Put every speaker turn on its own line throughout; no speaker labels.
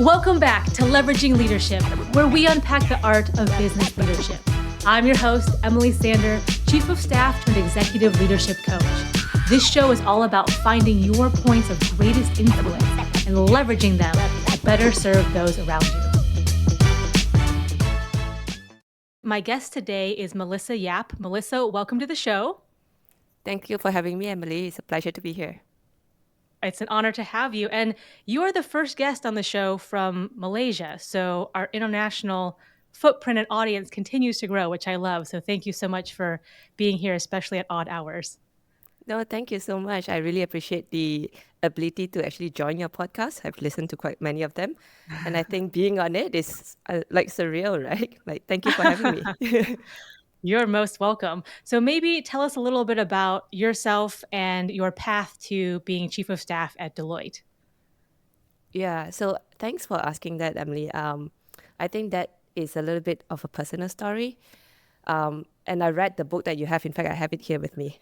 Welcome back to Leveraging Leadership, where we unpack the art of business leadership. I'm your host, Emily Sander, Chief of Staff turned Executive Leadership Coach. This show is all about finding your points of greatest influence and leveraging them to better serve those around you. My guest today is Melissa Yap. Melissa, welcome to the show.
Thank you for having me, Emily. It's a pleasure to be here.
It's an honor to have you. And you are the first guest on the show from Malaysia. So our international footprint and audience continues to grow, which I love. So thank you so much for being here, especially at odd hours.
No, thank you so much. I really appreciate the ability to actually join your podcast. I've listened to quite many of them. And I think being on it is like surreal, right? Like, thank you for having me.
You're most welcome. So maybe tell us a little bit about yourself and your path to being Chief of Staff at Deloitte.
Yeah, so thanks for asking that, Emily. I think that is a little bit of a personal story. And I read the book that you have. In fact, I have it here with me.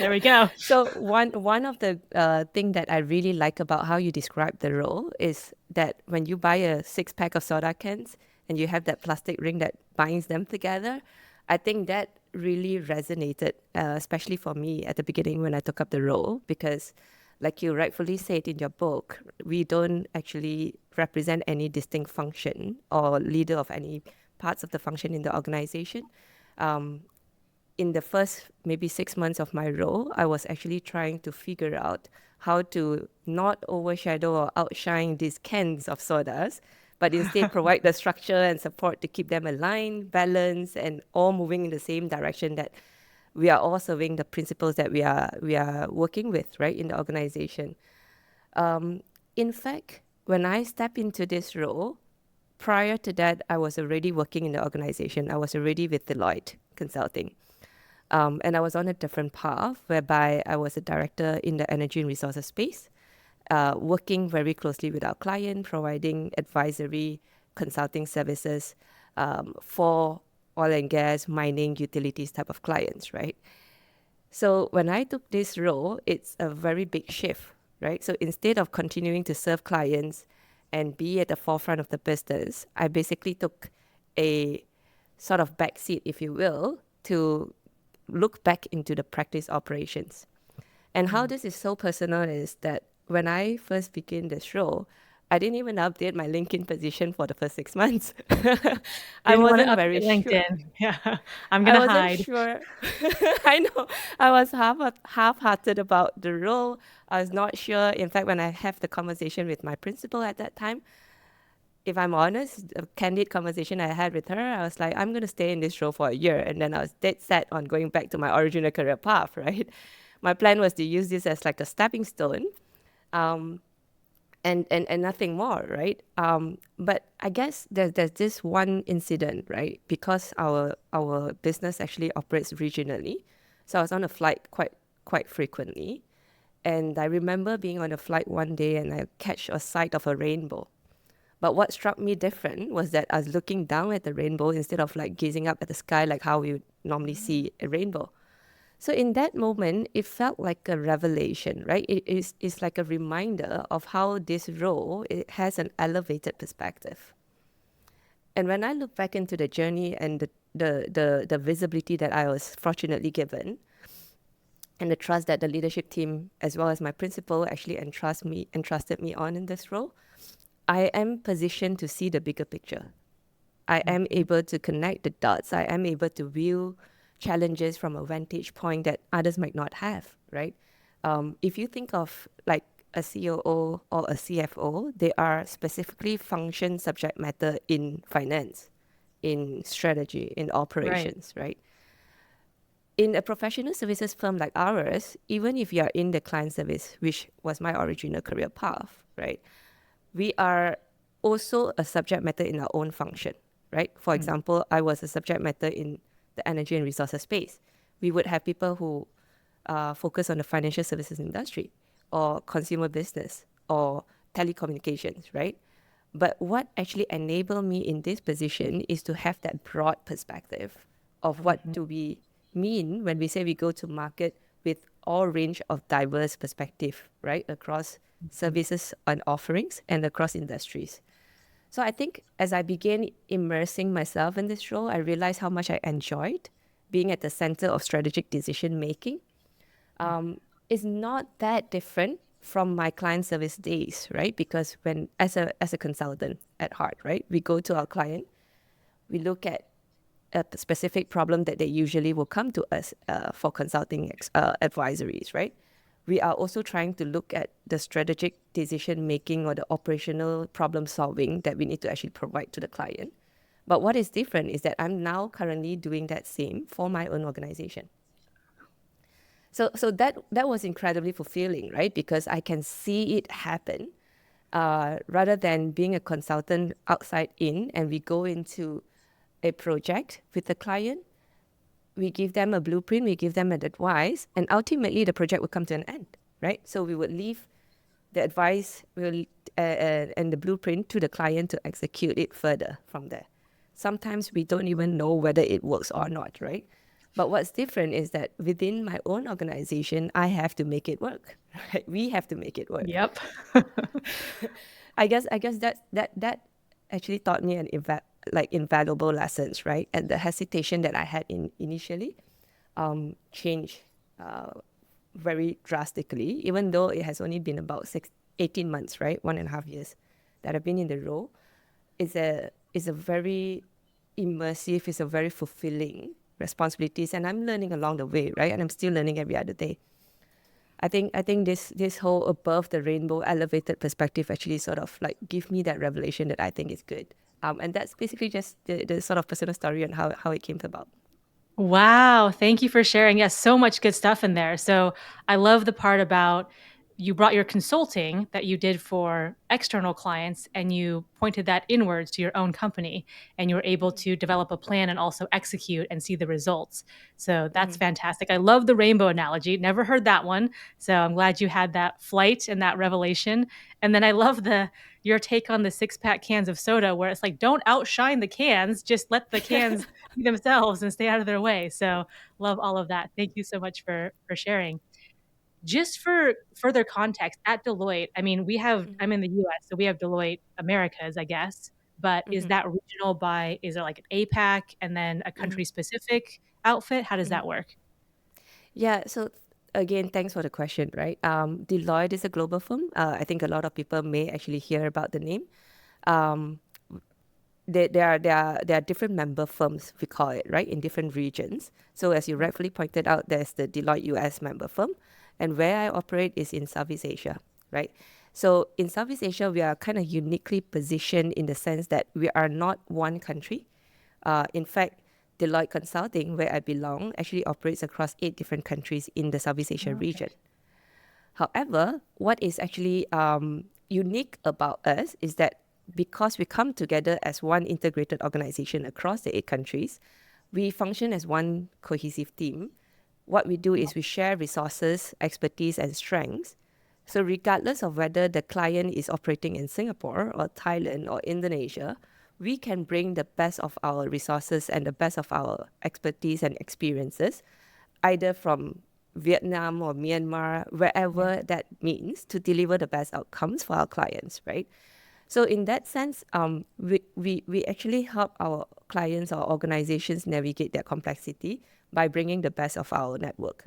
There we go.
So one of the thing that I really like about how you describe the role is that when you buy a 6-pack of soda cans and you have that plastic ring that binds them together, I think that really resonated, especially for me at the beginning when I took up the role, because like you rightfully said in your book, we don't actually represent any distinct function or leader of any parts of the function in the organization. In the first maybe 6 months of my role, I was actually trying to figure out how to not overshadow or outshine these cans of sodas, but instead provide the structure and support to keep them aligned, balanced, and all moving in the same direction, that we are all serving the principles that we are working with, right, in the organization. In fact, when I step into this role, prior to that, I was already working in the organization. I was already with Deloitte Consulting. And I was on a different path whereby I was a director in the energy and resources space, working very closely with our client, providing advisory consulting services for oil and gas, mining, utilities type of clients, right? So when I took this role, it's a very big shift, right? So instead of continuing to serve clients and be at the forefront of the business, I basically took a sort of backseat, if you will, to look back into the practice operations. And how this is so personal is that when I first began this role, I didn't even update my LinkedIn position for the first 6 months. I wasn't very sure.
LinkedIn. Yeah, I'm
I
going to
wasn't
hide.
sure. I know. I was half-hearted about the role. I was not sure. In fact, when I have the conversation with my principal at that time, if I'm honest, a candid conversation I had with her, I was like, I'm going to stay in this role for a year. And then I was dead set on going back to my original career path, right? My plan was to use this as like a stepping stone, and nothing more, right? But I guess there's this one incident, right? Because our business actually operates regionally. So I was on a flight quite frequently. And I remember being on a flight one day and I catch a sight of a rainbow. But what struck me different was that I was looking down at the rainbow instead of like gazing up at the sky like how we would normally see a rainbow. So in that moment, it felt like a revelation, right? It's like a reminder of how this role, it has an elevated perspective. And when I look back into the journey and the visibility that I was fortunately given, and the trust that the leadership team as well as my principal actually entrusted me on in this role, I am positioned to see the bigger picture. I am able to connect the dots. I am able to view challenges from a vantage point that others might not have, right? If you think of like a COO or a CFO, they are specifically function subject matter in finance, in strategy, in operations, right? In a professional services firm like ours, even if you are in the client service, which was my original career path, right? We are also a subject matter in our own function, right? For example, I was a subject matter in the energy and resources space. We would have people who focus on the financial services industry or consumer business or telecommunications, right? But what actually enabled me in this position is to have that broad perspective of what do we mean when we say we go to market with all range of diverse perspective, right? Across services and offerings and across industries. So I think as I began immersing myself in this role, I realized how much I enjoyed being at the center of strategic decision making. Is not that different from my client service days, right? Because when as a consultant at heart, right, we go to our client, we look at a specific problem that they usually will come to us for consulting advisories, right? We are also trying to look at the strategic decision making or the operational problem solving that we need to actually provide to the client. But what is different is that I'm now currently doing that same for my own organization. So that was incredibly fulfilling, right? Because I can see it happen rather than being a consultant outside in, and we go into a project with the client, we give them a blueprint, we give them an advice, and ultimately the project will come to an end, right? So we would leave the advice and the blueprint to the client to execute it further from there. Sometimes we don't even know whether it works or not, right? But what's different is that within my own organization, I have to make it work. Right? We have to make it work.
Yep.
I guess that actually taught me like invaluable lessons, right? And the hesitation that I had initially changed very drastically, even though it has only been about 18 months, right? 1.5 years that I've been in the role. Is a very immersive, it's a very fulfilling responsibilities, and I'm learning along the way, right? And I'm still learning every other day. I think this whole above the rainbow elevated perspective actually sort of like give me that revelation that I think is good. And that's basically just the sort of personal story on how it came about.
Wow. Thank you for sharing. Yes, so much good stuff in there. So I love the part about you brought your consulting that you did for external clients and you pointed that inwards to your own company and you were able to develop a plan and also execute and see the results. So that's fantastic. I love the rainbow analogy. Never heard that one. So I'm glad you had that flight and that revelation. And then I love your take on the 6-pack cans of soda where it's like, don't outshine the cans, just let the cans be themselves and stay out of their way. So love all of that. Thank you so much for sharing. Just for further context, at Deloitte, I mean, I'm in the US, so we have Deloitte Americas, I guess, but is that regional is it like an APAC and then a country specific outfit? How does that work?
Yeah, so again, thanks for the question, right? Deloitte is a global firm. I think a lot of people may actually hear about the name. Um, there are different member firms, we call it, right, in different regions. So as you rightfully pointed out, there's the Deloitte US member firm, and where I operate is in Southeast Asia, right? So in Southeast Asia, we are kind of uniquely positioned in the sense that we are not one country. In fact, Deloitte Consulting, where I belong, actually operates across 8 different countries in the Southeast Asia
Okay.
region. However, what is actually unique about us is that because we come together as one integrated organization across the 8 countries, we function as one cohesive team. What we do is we share resources, expertise, and strengths. So, regardless of whether the client is operating in Singapore or Thailand or Indonesia, we can bring the best of our resources and the best of our expertise and experiences, either from Vietnam or Myanmar, wherever that means, to deliver the best outcomes for our clients, right? So in that sense, we actually help our clients or organizations navigate their complexity by bringing the best of our network.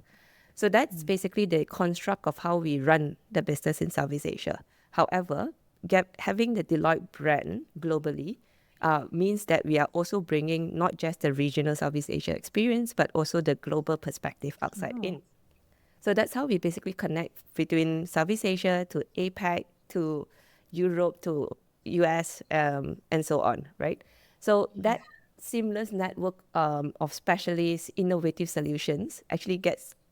So that's basically the construct of how we run the business in Southeast Asia. However, having the Deloitte brand globally means that we are also bringing not just the regional Southeast Asia experience, but also the global perspective outside
Oh.
in. So that's how we basically connect between Southeast Asia to APAC to Europe to US and so on, right? So that seamless network of specialists, innovative solutions actually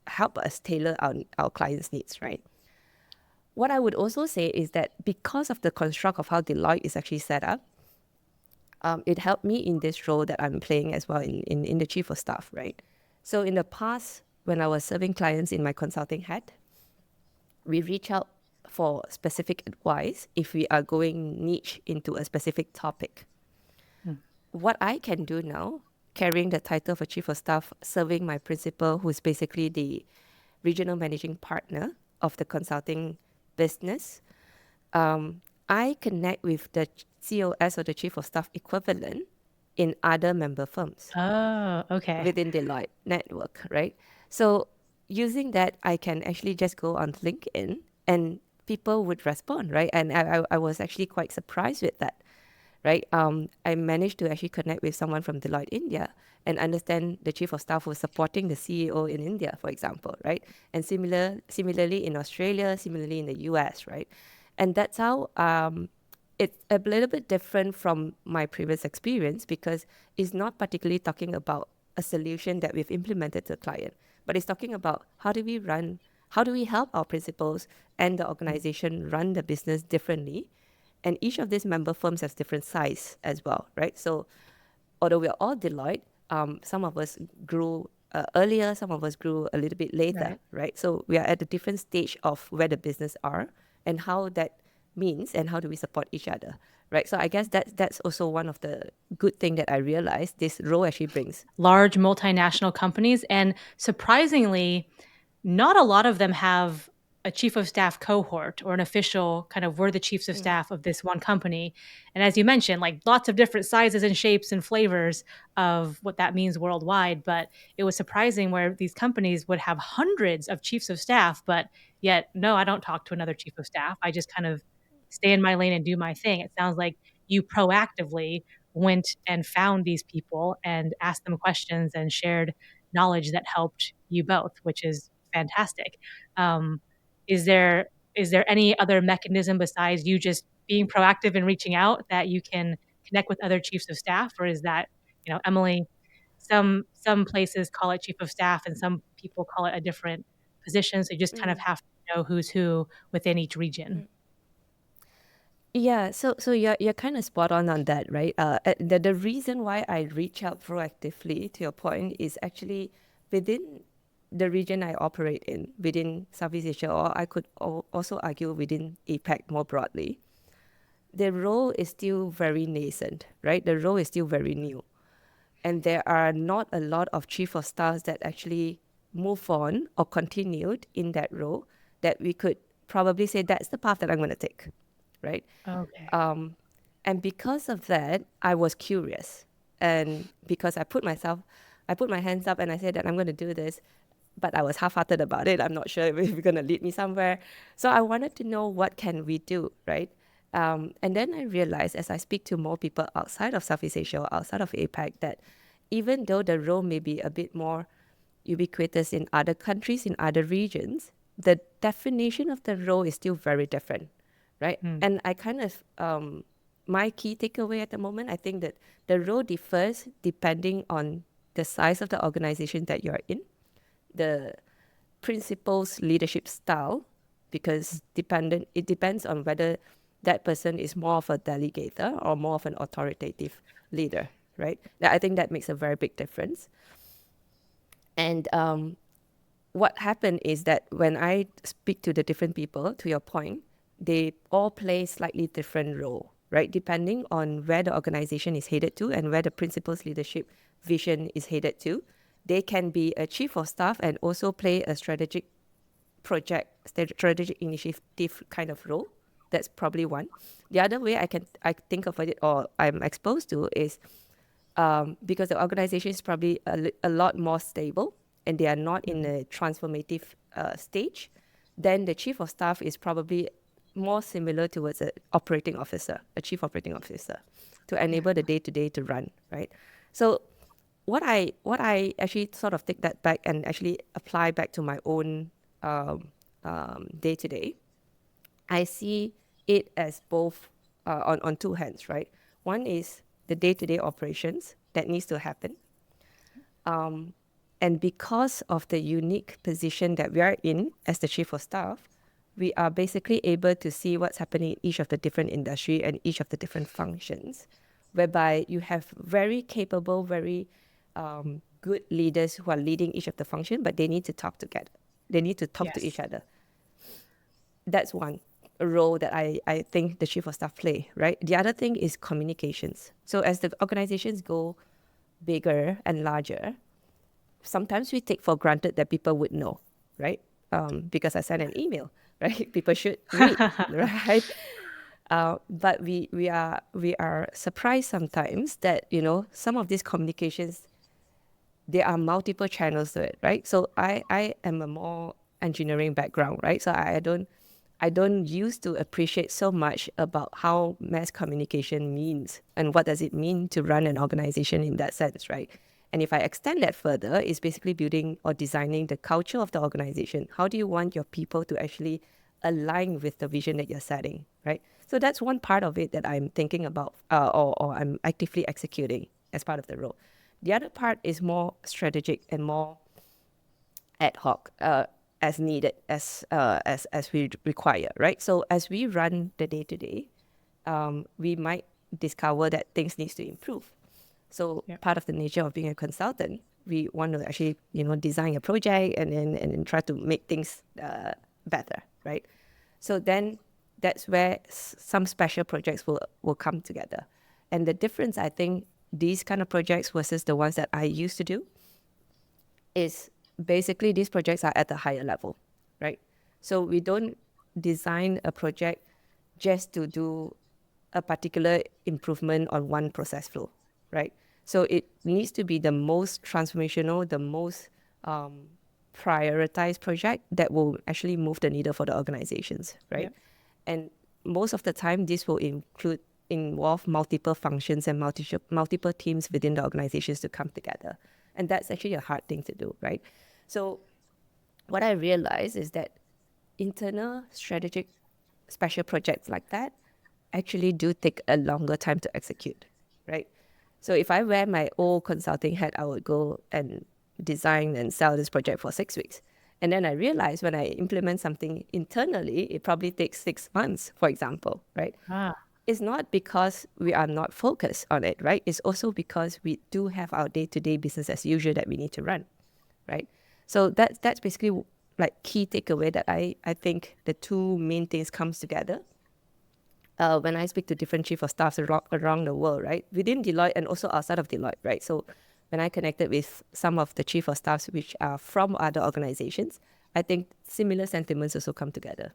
help us tailor our clients' needs, right? What I would also say is that because of the construct of how Deloitte is actually set up, it helped me in this role that I'm playing as well in the chief of staff, right? So in the past, when I was serving clients in my consulting hat, we reach out for specific advice if we are going niche into a specific topic.
Hmm.
What I can do now, carrying the title of a chief of staff, serving my principal, who is basically the regional managing partner of the consulting business, I connect with the COS or the chief of staff equivalent in other member firms
Oh, okay.
within Deloitte network, right? So using that, I can actually just go on LinkedIn and people would respond, right? And I was actually quite surprised with that, right? I managed to actually connect with someone from Deloitte India and understand the chief of staff was supporting the CEO in India, for example, right? And similarly in Australia, similarly in the US, right? And that's how it's a little bit different from my previous experience because it's not particularly talking about a solution that we've implemented to a client, but it's talking about how do we help our principals and the organization run the business differently. And each of these member firms has different size as well, right? So although we're all Deloitte, some of us grew earlier, some of us grew a little bit later,
Right.
right? So we are at a different stage of where the business are and how that means and how do we support each other, right? So I guess that's also one of the good thing that I realized this role actually brings.
Large multinational companies. And surprisingly, not a lot of them have a chief of staff cohort or an official kind of we're the chiefs of
Mm,
staff of this one company. And as you mentioned, like lots of different sizes and shapes and flavors of what that means worldwide. But it was surprising where these companies would have hundreds of chiefs of staff, but yet, no, I don't talk to another chief of staff. I just kind of stay in my lane and do my thing. It sounds like you proactively went and found these people and asked them questions and shared knowledge that helped you both, which is fantastic. Um, is there is there any other mechanism besides you just being proactive and reaching out that you can connect with other chiefs of staff, or is that Emily? Some places call it chief of staff, and some people call it a different position. So you just kind of
mm,
have to know who's who within each region.
mm. Yeah, so you're kind of spot on that, right? The reason why I reach out proactively to your point is actually within the region I operate in, within Southeast Asia, or I could also argue within APAC more broadly. The role is still very nascent, right? The role is still very new, and there are not a lot of chief of staffs that actually move on or continued in that role that we could probably say that's the path that I'm going to take, right?
Okay.
Um, and because of that, I was curious. And because I put my hands up and I said that I'm going to do this, but I was half-hearted about it. I'm not sure if it's going to lead me somewhere. So I wanted to know what can we do, right? And then I realized as I speak to more people outside of Southeast Asia or outside of APAC that even though the role may be a bit more ubiquitous in other countries, in other regions, the definition of the role is still very different, right?
Hmm.
And I kind of, my key takeaway at the moment, I think that the role differs depending on the size of the organization that you're in, the principal's leadership style, because it depends on whether that person is more of a delegator or more of an authoritative leader, right? I think that makes a very big difference. And what happened is that when I speak to the different people, to your point, they all play slightly different role, right? Depending on where the organization is headed to and where the principal's leadership vision is headed to. They can be a chief of staff and also play a strategic initiative kind of role. That's probably one. The other way I think of it or I'm exposed to is because the organization is probably a lot more stable and they are not in a transformative stage, then the chief of staff is probably more similar towards an operating officer, a chief operating officer, to
Yeah.
enable the day to day to run, right? So what I actually sort of take that back and actually apply back to my own day to day, I see it as both on two hands, right? One is the day to day operations that needs to happen. And because of the unique position that we are in as the chief of staff, we are basically able to see what's happening in each of the different industry and each of the different functions, whereby you have very capable, very good leaders who are leading each of the function, but they need to talk together. They need to talk to each
Yes.
other. That's one role that I think the chief of staff play, right? The other thing is communications. So as the organizations go bigger and larger, sometimes we take for granted that people would know, right? Because I sent an email, right? People should read, right? But we are surprised sometimes that some of these communications, there are multiple channels to it, right? So I am a more engineering background, right? So I don't used to appreciate so much about how mass communication means and what does it mean to run an organization in that sense, right? And if I extend that further, it's basically building or designing the culture of the organization. How do you want your people to actually align with the vision that you're setting, right? So that's one part of it that I'm thinking about, or I'm actively executing as part of the role. The other part is more strategic and more ad hoc, as needed, as we require, right? So as we run the day to day, we might discover that things needs to improve. So
Yep.
part of the nature of being a consultant, we want to actually design a project and then try to make things better, right? So then that's where some special projects will come together. And the difference, I think, these kind of projects versus the ones that I used to do is basically these projects are at a higher level, right? So we don't design a project just to do a particular improvement on one process flow, right? So it needs to be the most transformational, the most prioritized project that will actually move the needle for the organizations, right?
Yep.
And most of the time, this will involve multiple functions and multiple teams within the organizations to come together. And that's actually a hard thing to do, right? So what I realized is that internal strategic special projects like that actually do take a longer time to execute, right? So if I wear my old consulting hat, I would go and design and sell this project for 6 weeks. And then I realized when I implement something internally, it probably takes 6 months, for example, right?
Ah,
It's not because we are not focused on it, right? It's also because we do have our day-to-day business as usual that we need to run, right? So that's basically like key takeaway that I think the two main things comes together when I speak to different chief of staffs around the world, right? Within Deloitte and also outside of Deloitte, right? So when I connected with some of the chief of staffs which are from other organizations, I think similar sentiments also come together.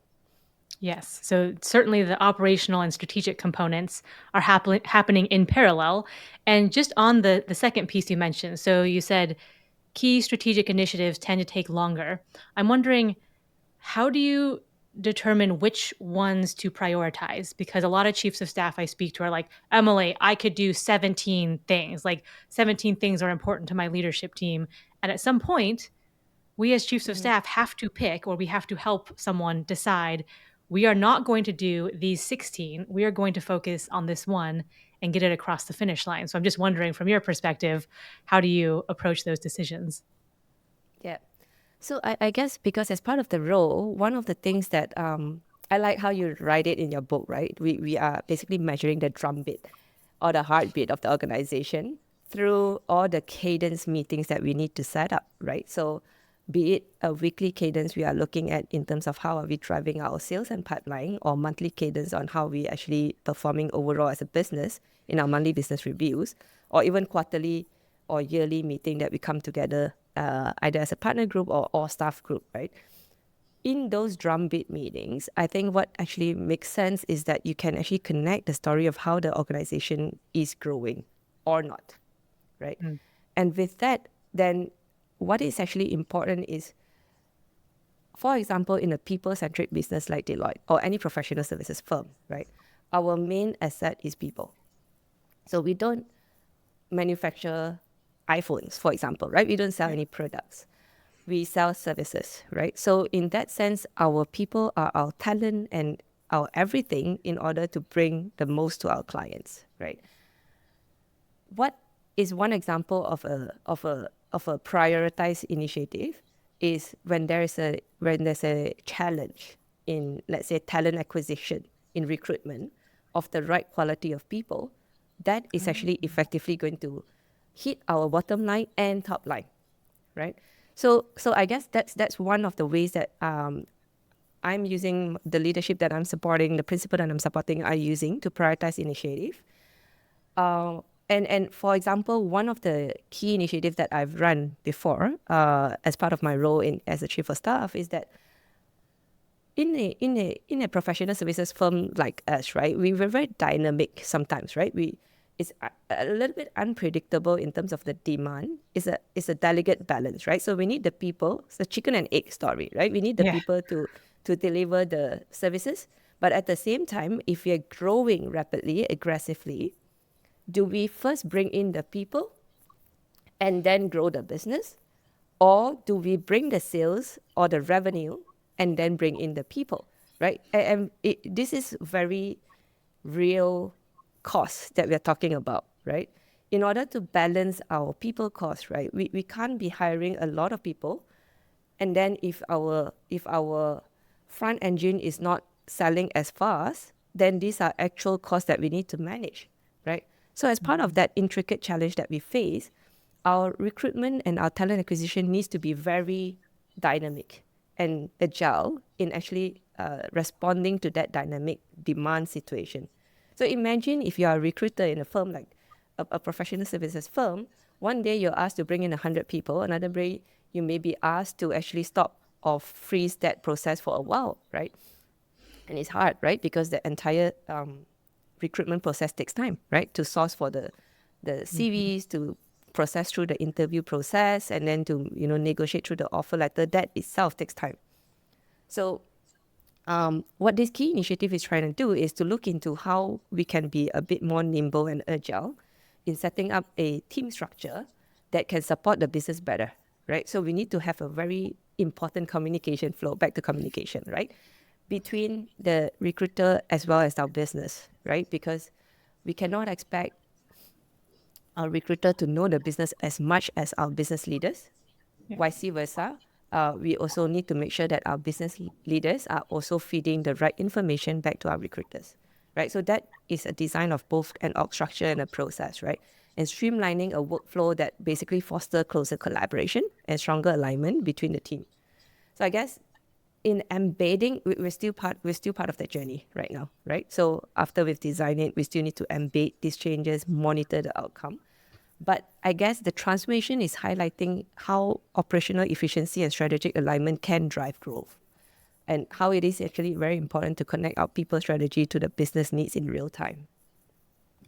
yes. So certainly the operational and strategic components are happening in parallel. And just on the second piece you mentioned, so you said key strategic initiatives tend to take longer. I'm wondering, how do you determine which ones to prioritize? Because a lot of chiefs of staff I speak to are like, Emily, I could do 17 things. Like 17 things are important to my leadership team. And at some point, we as chiefs of
Mm-hmm.
staff have to pick, or we have to help someone decide, we are not going to do these 16. We are going to focus on this one and get it across the finish line. So I'm just wondering, from your perspective, how do you approach those decisions?
Yeah. So I guess because as part of the role, one of the things that I like how you write it in your book, right? We are basically measuring the drumbeat or the heartbeat of the organization through all the cadence meetings that we need to set up, right? So be it a weekly cadence we are looking at in terms of how are we driving our sales and pipeline, or monthly cadence on how we actually performing overall as a business in our monthly business reviews, or even quarterly or yearly meeting that we come together either as a partner group or staff group, right? In those drumbeat meetings, I think what actually makes sense is that you can actually connect the story of how the organization is growing or not, right?
Mm.
And with that, then what is actually important is, for example, in a people-centric business like Deloitte or any professional services firm, right? Our main asset is people. So we don't manufacture iPhones, for example, right? We don't sell any products. We sell services, right? So in that sense, our people are our talent and our everything in order to bring the most to our clients, right? What is one example of a prioritized initiative is when there's a challenge in, let's say, talent acquisition, in recruitment of the right quality of people, that is actually effectively going to hit our bottom line and top line, right? So I guess that's one of the ways that I'm using the leadership that I'm supporting, the principle that I'm supporting are using to prioritize initiative. And for example, one of the key initiatives that I've run before as part of my role as a chief of staff is that in a professional services firm like us, right? We were very dynamic sometimes, right? It's a little bit unpredictable in terms of the demand. It's a delicate balance, right? So we need the people. It's a chicken and egg story, right? We need the
Yeah.
people to deliver the services, but at the same time, if we are growing rapidly, aggressively, do we first bring in the people and then grow the business? Or do we bring the sales or the revenue and then bring in the people, right? This is very real costs that we're talking about, right? In order to balance our people costs, right, we can't be hiring a lot of people, and then if our front engine is not selling as fast, then these are actual costs that we need to manage, right? So as part of that intricate challenge that we face, our recruitment and our talent acquisition needs to be very dynamic and agile in actually responding to that dynamic demand situation. So imagine if you are a recruiter in a firm like a professional services firm, one day you're asked to bring in 100 people, another day you may be asked to actually stop or freeze that process for a while, right? And it's hard, right? Because the entire recruitment process takes time, right? To source for the CVs, to process through the interview process, and then to negotiate through the offer letter. That itself takes time. So what this key initiative is trying to do is to look into how we can be a bit more nimble and agile in setting up a team structure that can support the business better, right? So we need to have a very important communication flow, back to communication, right? Between the recruiter as well as our business, right? Because we cannot expect our recruiter to know the business as much as our business leaders, vice versa. We also need to make sure that our business leaders are also feeding the right information back to our recruiters, right? So that is a design of both an org structure and a process, right? And streamlining a workflow that basically foster closer collaboration and stronger alignment between the team. So I guess in embedding, we're still part of that journey right now, right? So after we've designed it, we still need to embed these changes, monitor the outcome. But I guess the transformation is highlighting how operational efficiency and strategic alignment can drive growth, and how it is actually very important to connect our people strategy to the business needs in real time.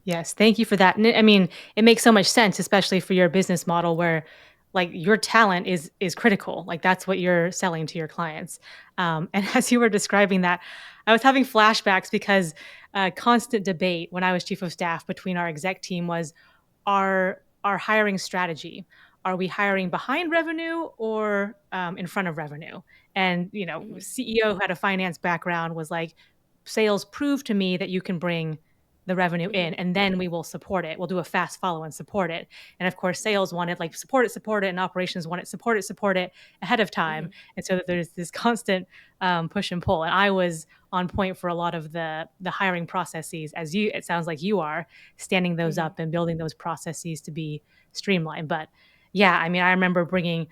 Yes, thank you for that. And I mean, it makes so much sense, especially for your business model where like your talent is critical. Like that's what you're selling to your clients. And as you were describing that, I was having flashbacks because a constant debate when I was chief of staff between our exec team was our hiring strategy. Are we hiring behind revenue or in front of revenue? And CEO who had a finance background was like, sales prove to me that you can bring the revenue in and then we will support it. We'll do a fast follow and support it. And of course, sales wanted like support it, and operations wanted support it ahead of time. And so that there's this constant push and pull. And I was on point for a lot of the hiring processes, as it sounds like you are, standing those up and building those processes to be streamlined. But yeah, I mean, I remember bringing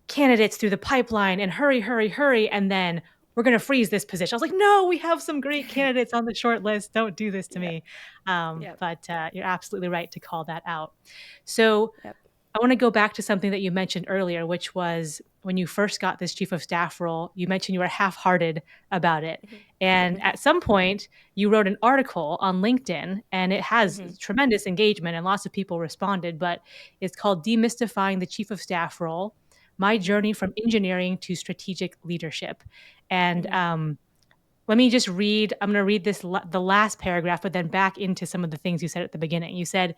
candidates through the pipeline and hurry, and then we're going to freeze this position. I was like, no, we have some great candidates on the short list. Don't do this to
Yeah.
me.
Yep.
But you're absolutely right to call that out. So
Yep.
I want to go back to something that you mentioned earlier, which was when you first got this chief of staff role, you mentioned you were half-hearted about it. And at some point, you wrote an article on LinkedIn, and it has tremendous engagement and lots of people responded, but it's called Demystifying the Chief of Staff Role: My Journey from Engineering to Strategic Leadership. And let me just read, I'm going to read the last paragraph, but then back into some of the things you said at the beginning. You said,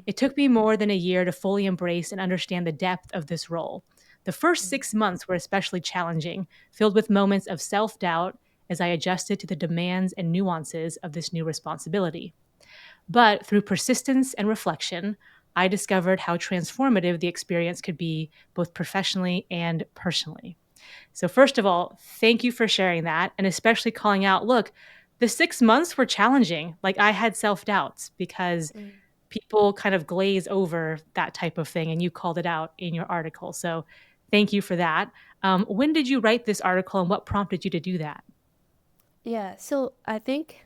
it took me more than a year to fully embrace and understand the depth of this role. The first 6 months were especially challenging, filled with moments of self-doubt as I adjusted to the demands and nuances of this new responsibility. But through persistence and reflection, I discovered how transformative the experience could be, both professionally and personally. So, first of all, thank you for sharing that, and especially calling out, look, the 6 months were challenging. Like I had self-doubts because people kind of glaze over that type of thing, and you called it out in your article. So thank you for that. When did you write this article, and what prompted you to do that?
Yeah. So I think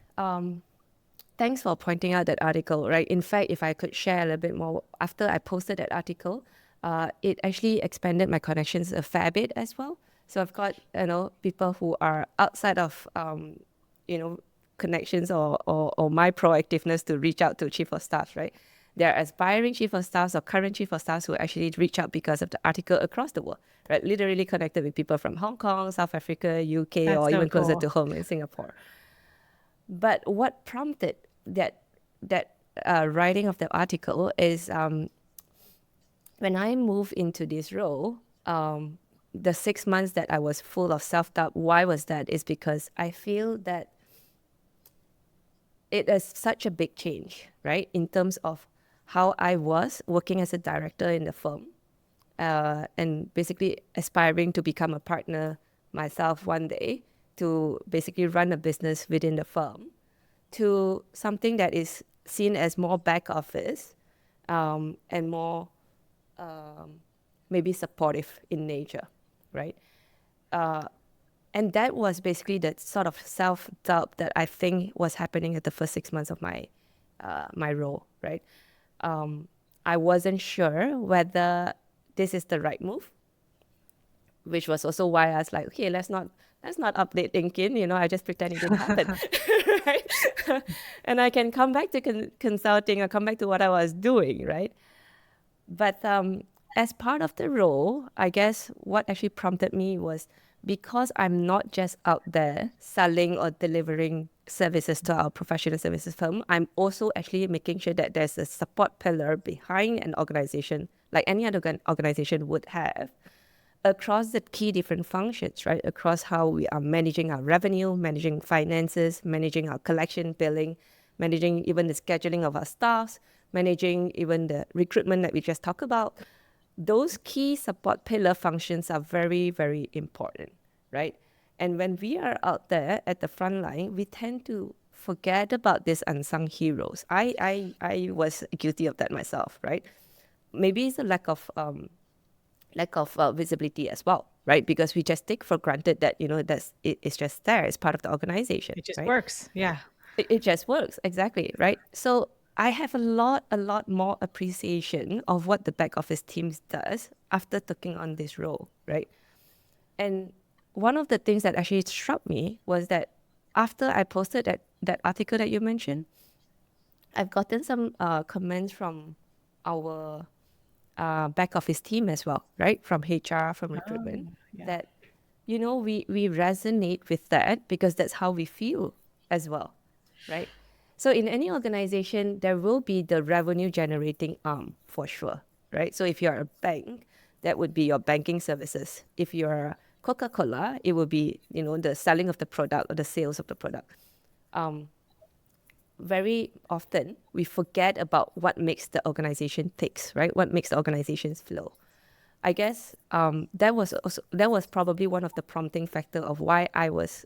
thanks for pointing out that article, right? In fact, if I could share a little bit more, after I posted that article, it actually expanded my connections a fair bit as well. So I've got, people who are outside of, you know, connections or my proactiveness to reach out to chief of staff, right? There are aspiring chief of staffs or current chief of staffs who actually reach out because of the article across the world, right? Literally connected with people from Hong Kong, South Africa, UK,
That's
or
so
even closer
cool.
to home in Singapore. But what prompted that writing of the article is when I moved into this role, the 6 months that I was full of self doubt. Why was that? Is because I feel that it is such a big change, right? In terms of how I was working as a director in the firm, and basically aspiring to become a partner myself one day to basically run a business within the firm to something that is seen as more back office, and more maybe supportive in nature, right? And that was basically that sort of self doubt that I think was happening at the first 6 months of my role, right? I wasn't sure whether this is the right move, which was also why I was like, okay, let's not update LinkedIn. I just pretend it didn't happen, right? And I can come back to consulting or come back to what I was doing, right? But as part of the role, I guess what actually prompted me was because I'm not just out there selling or delivering services to our professional services firm, I'm also actually making sure that there's a support pillar behind an organization, like any other organization would have, across the key different functions, right? Across how we are managing our revenue, managing finances, managing our collection, billing, managing even the scheduling of our staffs, managing even the recruitment that we just talked about. Those key support pillar functions are very, very important, right? And when we are out there at the front line, we tend to forget about these unsung heroes. I was guilty of that myself, right? Maybe it's a lack of visibility as well, right? Because we just take for granted that it's just there, it's part of the organization,
It just
right?
works. Yeah.
It just works, exactly, right? So I have a lot more appreciation of what the back office teams does after taking on this role, right? And one of the things that actually struck me was that after I posted that article that you mentioned, I've gotten some comments from our back office team as well, right? From HR, from recruitment,
Oh, yeah.
that, we resonate with that because that's how we feel as well, right? So in any organization, there will be the revenue generating arm for sure, right? So if you're a bank, that would be your banking services. If you're Coca-Cola, it would be, the selling of the product or the sales of the product. Very often we forget about what makes the organization ticks, right? What makes the organizations flow. I guess that was probably one of the prompting factor of why I was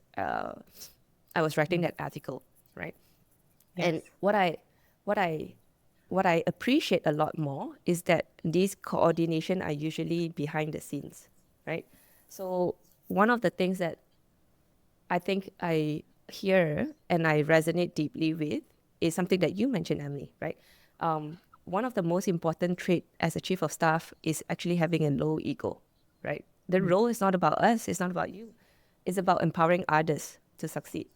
writing that article, right?
Yes.
And what I appreciate a lot more is that these coordination are usually behind the scenes, right? So one of the things that I think I hear and I resonate deeply with is something that you mentioned, Emily, right? One of the most important trait as a chief of staff is actually having a low ego, right? The role is not about us, it's not about you. It's about empowering others to succeed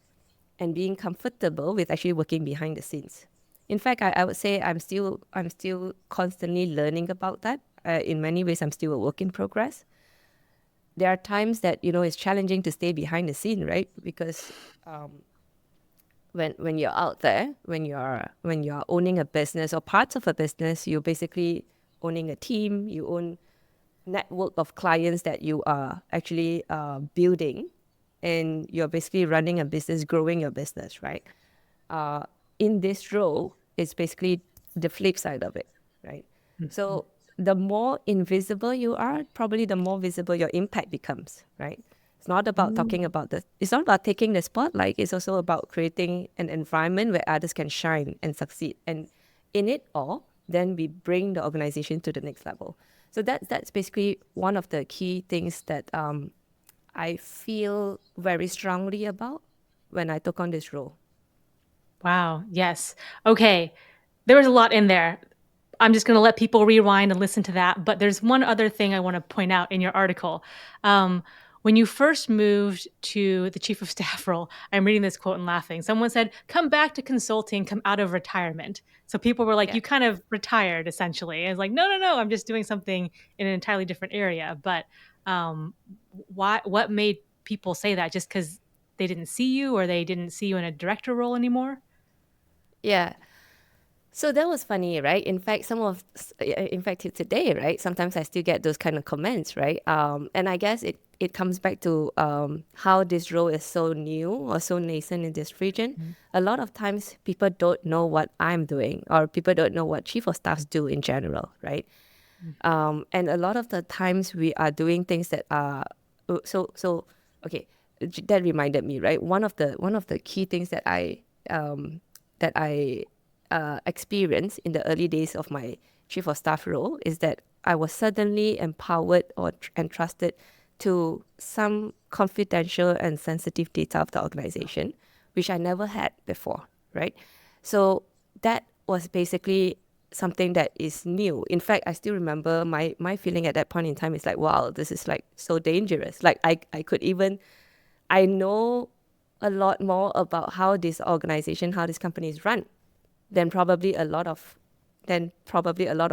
and being comfortable with actually working behind the scenes. In fact, I would say I'm still constantly learning about that. In many ways, I'm still a work in progress. There are times that it's challenging to stay behind the scene, right? Because when you're out there, when you're owning a business or parts of a business, you're basically owning a team. You own network of clients that you are actually building, and you're basically running a business, growing your business, right? uh, in this role, it's basically the flip side of it, right? So the more invisible you are, probably the more visible your impact becomes, right? It's not about talking about the, it's not about taking the spotlight. It's also about creating an environment where others can shine and succeed. And in it all, then we bring the organization to the next level. So that's basically one of the key things that I feel very strongly about when I took on this role.
Wow. Yes. Okay. There was a lot in there. I'm just going to let people rewind and listen to that. But there's one other thing I want to point out in your article. Um, When you first moved to the chief of staff role, I'm reading this quote and laughing. Someone said, come back to consulting, come out of retirement. So people were like,
Yeah.
you kind of retired essentially. I was like, no, no, no, I'm just doing something in an entirely different area. But what made people say that? Just because they didn't see you or they didn't see you in a director role anymore?
Yeah. So that was funny, right? In fact, till today, right? Sometimes I still get those kind of comments, right? And I guess it comes back to how this role is so new or so nascent in this region.
Mm.
A lot of times people don't know what I'm doing, or people don't know what chief of staffs do in general, right? And a lot of the times we are doing things that are okay. That reminded me, right? One of the key things that I experienced in the early days of my chief of staff role is that I was suddenly empowered or entrusted to some confidential and sensitive data of the organization, which I never had before, right? So that was basically something that is new. In fact, I still remember my feeling at that point in time is like, wow, this is like so dangerous. Like I know a lot more about how this organization, how this company is run than probably a lot of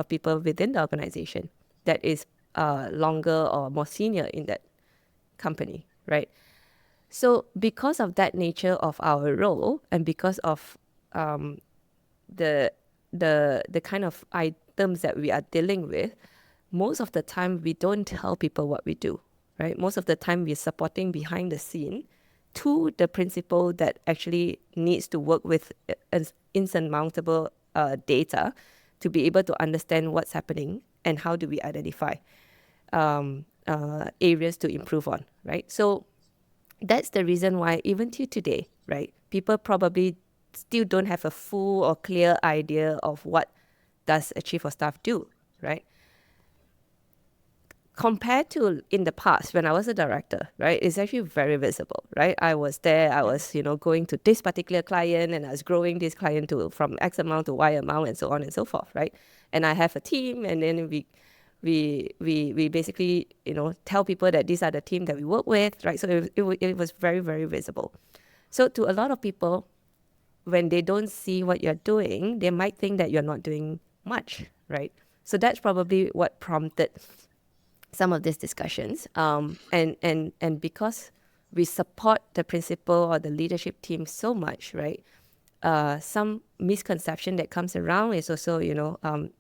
people within the organization that is longer or more senior in that company, right? So because of that nature of our role and because of the the kind of items that we are dealing with, most of the time we don't tell people what we do, right? Most of the time we're supporting behind the scene to the principal that actually needs to work with insurmountable data to be able to understand what's happening and how do we identify areas to improve on, right? So that's the reason why even till today, right, people probably still don't have a full or clear idea of what does a chief of staff do, right? Compared to in the past when I was a director, right, it's actually very visible, right? I was there, I was, going to this particular client and I was growing this client to from X amount to Y amount and so on and so forth, right? And I have a team and then we basically, tell people that these are the team that we work with, right? So it was very, very visible. So to a lot of people, when they don't see what you're doing, they might think that you're not doing much, right? So that's probably what prompted some of these discussions. And because we support the principal or the leadership team so much, right? Some misconception that comes around is also,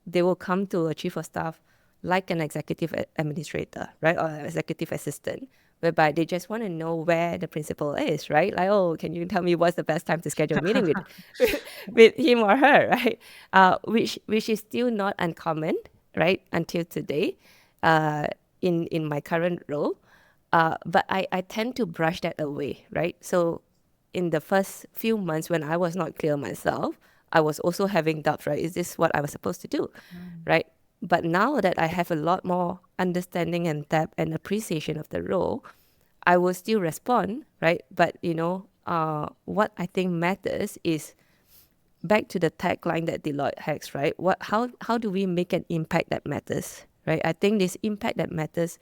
they will come to a chief of staff like an executive administrator, right? Or an executive assistant, whereby they just want to know where the principal is, right? Like, oh, can you tell me what's the best time to schedule a meeting with with him or her, right? Which is still not uncommon, right? Until today, in my current role. But I tend to brush that away, right? So in the first few months when I was not clear myself, I was also having doubts, right? Is this what I was supposed to do, right? But now that I have a lot more understanding and depth and appreciation of the role, I will still respond, right? But what I think matters is back to the tagline that Deloitte has, right? How do we make an impact that matters, right? I think this impact that matters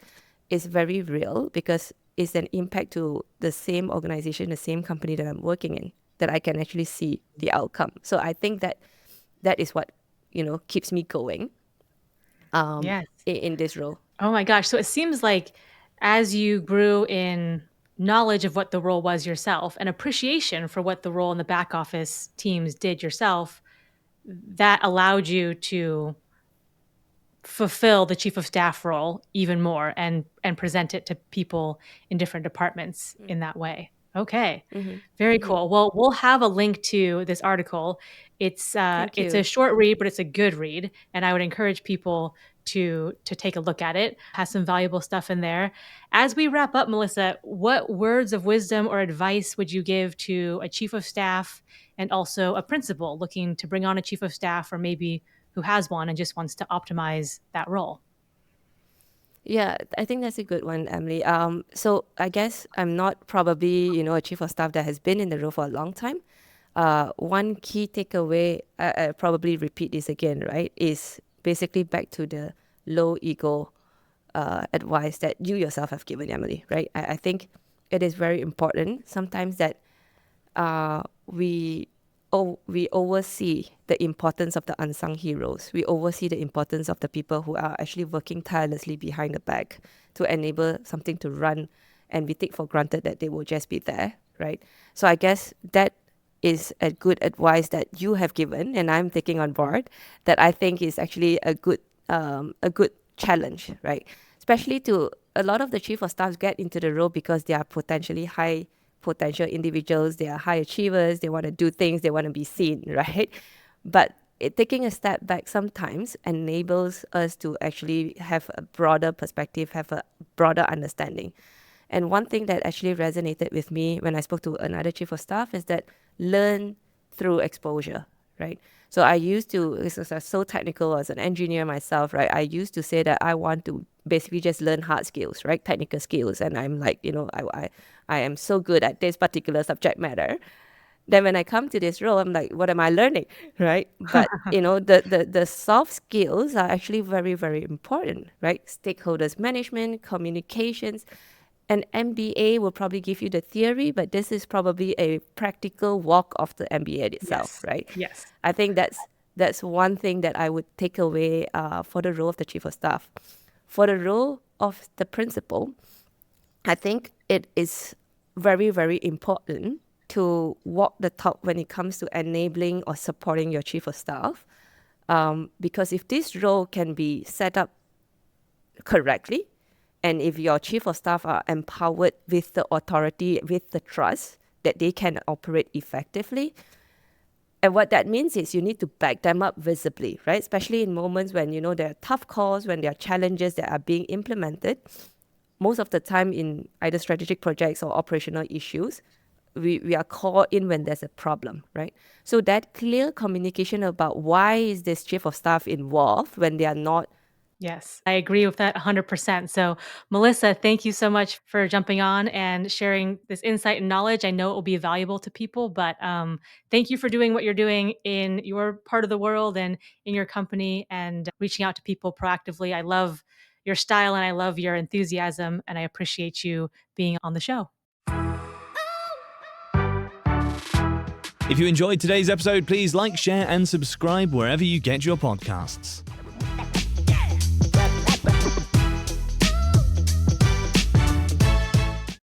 is very real because it's an impact to the same organization, the same company that I'm working in, that I can actually see the outcome. So I think that is what keeps me going
Yes.
in this role.
Oh my gosh. So it seems like as you grew in knowledge of what the role was yourself and appreciation for what the role in the back office teams did yourself, that allowed you to fulfill the chief of staff role even more and present it to people in different departments in that way. Okay.
Mm-hmm.
Very
Mm-hmm.
cool. Well, we'll have a link to this article.
Thank
It's a
you.
short read, but it's a good read, and I would encourage people to take a look at it. Has some valuable stuff in there. As we wrap up, Melissa, what words of wisdom or advice would you give to a chief of staff and also a principal looking to bring on a chief of staff or maybe who has one and just wants to optimize that role?
Yeah, I think that's a good one, Emily. So I guess I'm not probably, a chief of staff that has been in the role for a long time. One key takeaway, I probably repeat this again, right, is basically back to the low ego advice that you yourself have given, Emily, right? I think it is very important sometimes that we oversee the importance of the unsung heroes. We oversee the importance of the people who are actually working tirelessly behind the back to enable something to run, and we take for granted that they will just be there, right? So I guess that is a good advice that you have given, and I'm taking on board. That I think is actually a good challenge, right? Especially to a lot of the chief of staff get into the role because they are potentially high potential individuals, they are high achievers, they want to do things, they want to be seen, right? But taking a step back sometimes enables us to actually have a broader perspective, have a broader understanding. And one thing that actually resonated with me when I spoke to another chief of staff is that learn through exposure, right? So I used to, this is so technical as an engineer myself, right? I used to say that I want to basically just learn hard skills, right? Technical skills. And I'm like, I am so good at this particular subject matter. Then when I come to this role, I'm like, what am I learning, right? But the soft skills are actually very, very important, right? Stakeholders management, communications. An MBA will probably give you the theory, but this is probably a practical walk of the MBA itself,
Yes.
right?
Yes.
I think that's one thing that I would take away for the role of the chief of staff. For the role of the principal, I think it is very, very important to walk the talk when it comes to enabling or supporting your chief of staff. Because if this role can be set up correctly, and if your chief of staff are empowered with the authority, with the trust that they can operate effectively, and what that means is you need to back them up visibly, right? Especially in moments when, there are tough calls, when there are challenges that are being implemented. Most of the time in either strategic projects or operational issues, we are called in when there's a problem, right? So that clear communication about why is this chief of staff involved when they are not.
Yes, I agree with that 100%. So, Melissa, thank you so much for jumping on and sharing this insight and knowledge. I know it will be valuable to people, but thank you for doing what you're doing in your part of the world and in your company and reaching out to people proactively. I love your style and I love your enthusiasm, and I appreciate you being on the show.
If you enjoyed today's episode, please like, share, and subscribe wherever you get your podcasts.